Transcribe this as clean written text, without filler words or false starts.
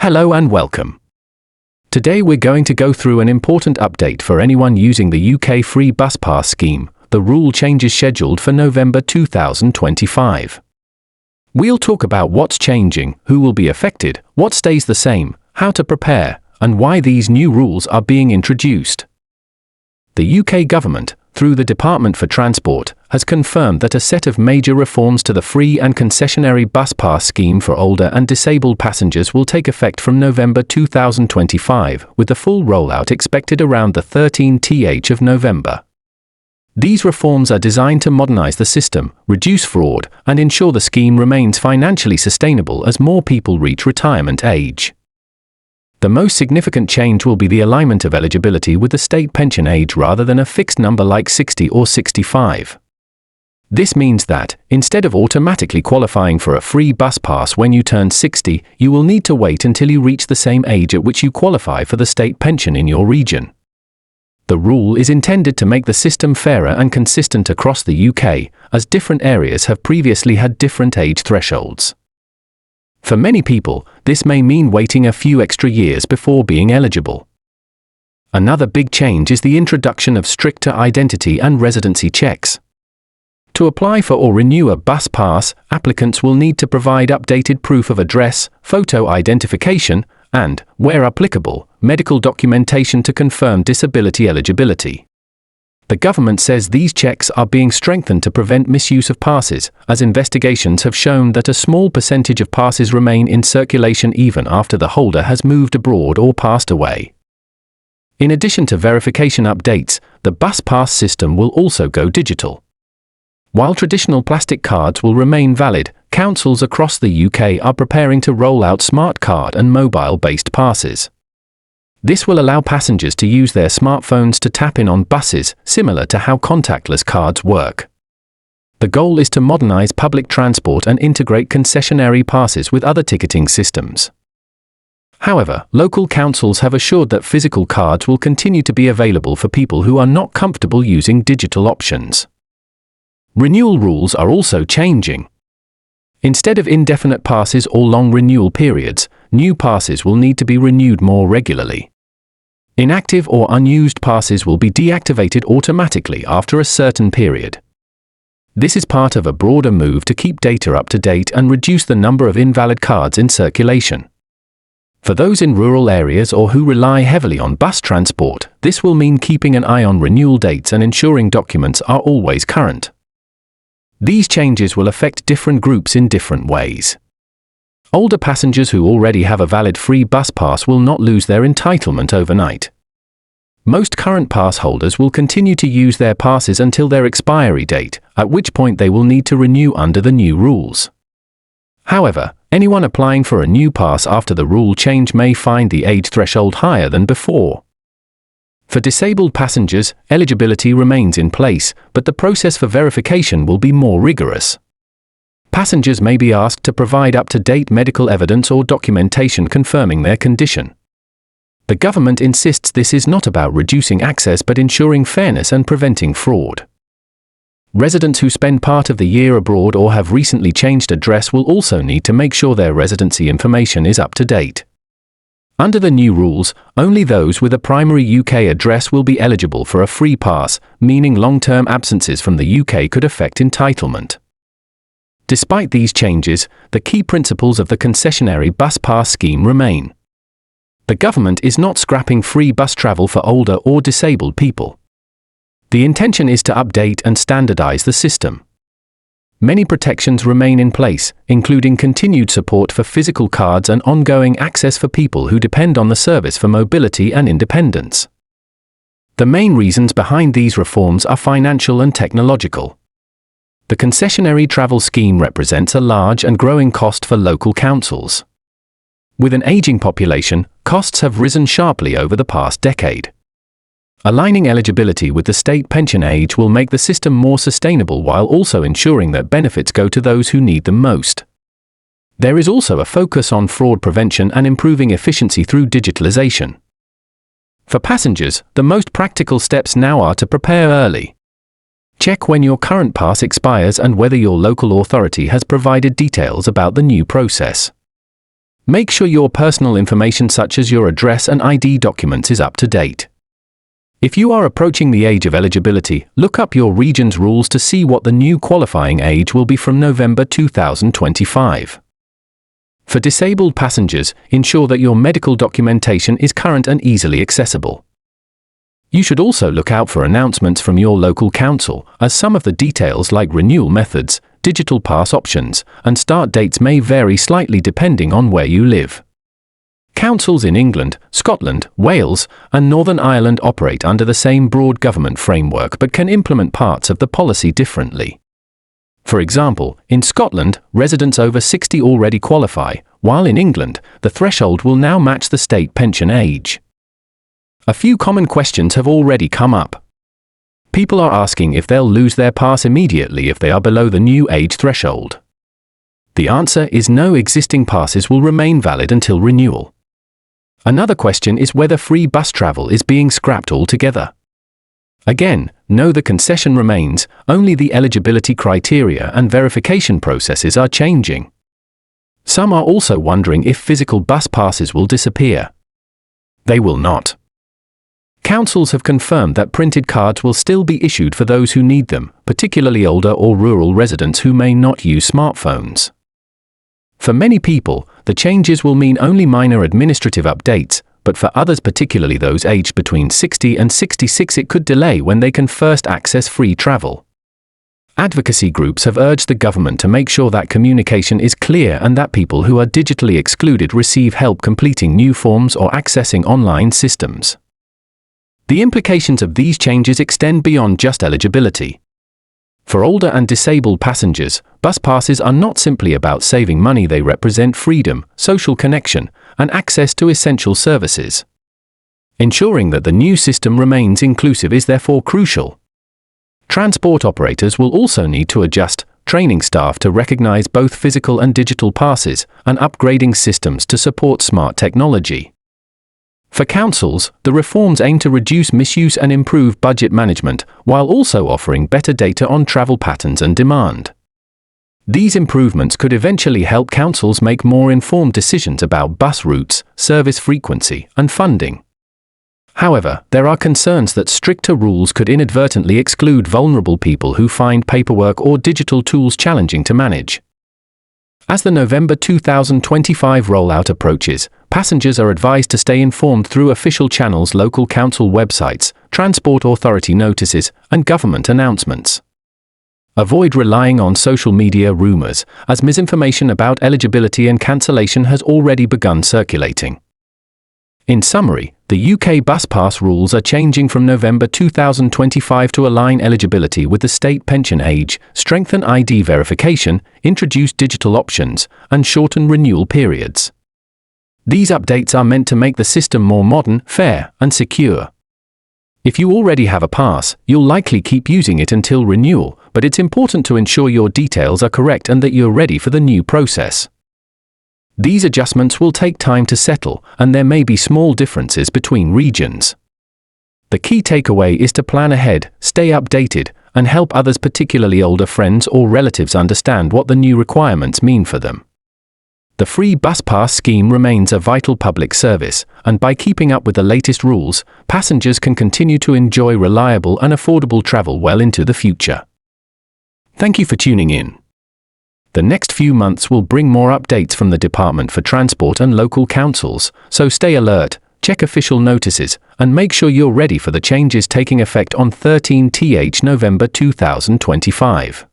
Hello and welcome. Today we're going to go through an important update for anyone using the UK free bus pass scheme, the rule changes scheduled for November 2025. We'll talk about what's changing, who will be affected, what stays the same, how to prepare, and why these new rules are being introduced. The UK government, through the Department for Transport, has confirmed that a set of major reforms to the free and concessionary bus pass scheme for older and disabled passengers will take effect from November 2025, with the full rollout expected around the 13th of November. These reforms are designed to modernise the system, reduce fraud, and ensure the scheme remains financially sustainable as more people reach retirement age. The most significant change will be the alignment of eligibility with the state pension age rather than a fixed number like 60 or 65. This means that, instead of automatically qualifying for a free bus pass when you turn 60, you will need to wait until you reach the same age at which you qualify for the state pension in your region. The rule is intended to make the system fairer and consistent across the UK, as different areas have previously had different age thresholds. For many people, this may mean waiting a few extra years before being eligible. Another big change is the introduction of stricter identity and residency checks. To apply for or renew a bus pass, applicants will need to provide updated proof of address, photo identification, and, where applicable, medical documentation to confirm disability eligibility. The government says these checks are being strengthened to prevent misuse of passes, as investigations have shown that a small percentage of passes remain in circulation even after the holder has moved abroad or passed away. In addition to verification updates, the bus pass system will also go digital. While traditional plastic cards will remain valid, councils across the UK are preparing to roll out smart card and mobile-based passes. This will allow passengers to use their smartphones to tap in on buses, similar to how contactless cards work. The goal is to modernise public transport and integrate concessionary passes with other ticketing systems. However, local councils have assured that physical cards will continue to be available for people who are not comfortable using digital options. Renewal rules are also changing. Instead of indefinite passes or long renewal periods, new passes will need to be renewed more regularly. Inactive or unused passes will be deactivated automatically after a certain period. This is part of a broader move to keep data up to date and reduce the number of invalid cards in circulation. For those in rural areas or who rely heavily on bus transport, this will mean keeping an eye on renewal dates and ensuring documents are always current. These changes will affect different groups in different ways. Older passengers who already have a valid free bus pass will not lose their entitlement overnight. Most current pass holders will continue to use their passes until their expiry date, at which point they will need to renew under the new rules. However, anyone applying for a new pass after the rule change may find the age threshold higher than before. For disabled passengers, eligibility remains in place, but the process for verification will be more rigorous. Passengers may be asked to provide up-to-date medical evidence or documentation confirming their condition. The government insists this is not about reducing access but ensuring fairness and preventing fraud. Residents who spend part of the year abroad or have recently changed address will also need to make sure their residency information is up to date. Under the new rules, only those with a primary UK address will be eligible for a free pass, meaning long-term absences from the UK could affect entitlement. Despite these changes, the key principles of the concessionary bus pass scheme remain. The government is not scrapping free bus travel for older or disabled people. The intention is to update and standardise the system. Many protections remain in place, including continued support for physical cards and ongoing access for people who depend on the service for mobility and independence. The main reasons behind these reforms are financial and technological. The concessionary travel scheme represents a large and growing cost for local councils. With an aging population, costs have risen sharply over the past decade. Aligning eligibility with the state pension age will make the system more sustainable while also ensuring that benefits go to those who need them most. There is also a focus on fraud prevention and improving efficiency through digitalization. For passengers, the most practical steps now are to prepare early. Check when your current pass expires and whether your local authority has provided details about the new process. Make sure your personal information such as your address and ID documents is up to date. If you are approaching the age of eligibility, look up your region's rules to see what the new qualifying age will be from November 2025. For disabled passengers, ensure that your medical documentation is current and easily accessible. You should also look out for announcements from your local council, as some of the details like renewal methods, digital pass options, and start dates may vary slightly depending on where you live. Councils in England, Scotland, Wales, and Northern Ireland operate under the same broad government framework but can implement parts of the policy differently. For example, in Scotland, residents over 60 already qualify, while in England, the threshold will now match the state pension age. A few common questions have already come up. People are asking if they'll lose their pass immediately if they are below the new age threshold. The answer is no, existing passes will remain valid until renewal. Another question is whether free bus travel is being scrapped altogether. Again, no, the concession remains, only the eligibility criteria and verification processes are changing. Some are also wondering if physical bus passes will disappear. They will not. Councils have confirmed that printed cards will still be issued for those who need them, particularly older or rural residents who may not use smartphones. For many people, the changes will mean only minor administrative updates, but for others, particularly those aged between 60 and 66, it could delay when they can first access free travel. Advocacy groups have urged the government to make sure that communication is clear and that people who are digitally excluded receive help completing new forms or accessing online systems. The implications of these changes extend beyond just eligibility. For older and disabled passengers, bus passes are not simply about saving money, they represent freedom, social connection, and access to essential services. Ensuring that the new system remains inclusive is therefore crucial. Transport operators will also need to adjust, training staff to recognize both physical and digital passes, and upgrading systems to support smart technology. For councils, the reforms aim to reduce misuse and improve budget management, while also offering better data on travel patterns and demand. These improvements could eventually help councils make more informed decisions about bus routes, service frequency, and funding. However, there are concerns that stricter rules could inadvertently exclude vulnerable people who find paperwork or digital tools challenging to manage. As the November 2025 rollout approaches, passengers are advised to stay informed through official channels, local council websites, transport authority notices, and government announcements. Avoid relying on social media rumors, as misinformation about eligibility and cancellation has already begun circulating. In summary, the UK bus pass rules are changing from November 2025 to align eligibility with the state pension age, strengthen ID verification, introduce digital options, and shorten renewal periods. These updates are meant to make the system more modern, fair, and secure. If you already have a pass, you'll likely keep using it until renewal, but it's important to ensure your details are correct and that you're ready for the new process. These adjustments will take time to settle, and there may be small differences between regions. The key takeaway is to plan ahead, stay updated, and help others, particularly older friends or relatives, understand what the new requirements mean for them. The free bus pass scheme remains a vital public service, and by keeping up with the latest rules, passengers can continue to enjoy reliable and affordable travel well into the future. Thank you for tuning in. The next few months will bring more updates from the Department for Transport and local councils, so stay alert, check official notices, and make sure you're ready for the changes taking effect on 13th November 2025.